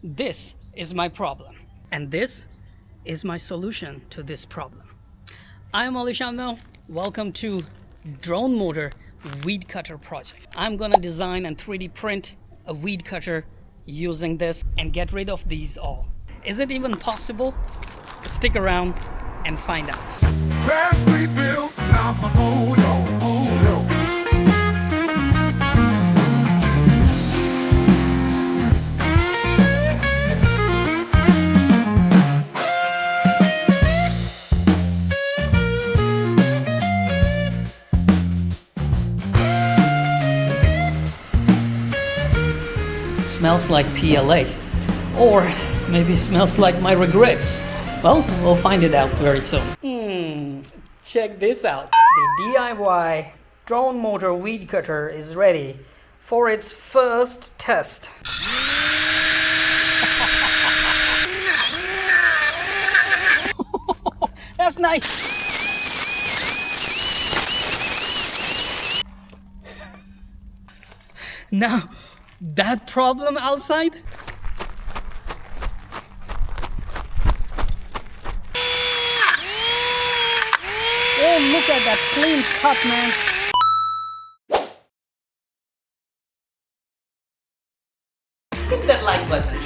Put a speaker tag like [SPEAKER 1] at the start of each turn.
[SPEAKER 1] This is my problem, and this is my solution to this problem. I'm Ali Shamil. Welcome to Drone Motor Weed Cutter Project. I'm gonna design and 3D print a weed cutter using this and get rid of these all. Is it even possible? Stick around and find out. Smells like PLA, or maybe smells like my regrets. Well, we'll find it out very soon. Check this out. The DIY drone motor weed cutter is ready for its first test. That's nice. Now, that problem outside? Oh, look at that clean cut, man. Hit that like button.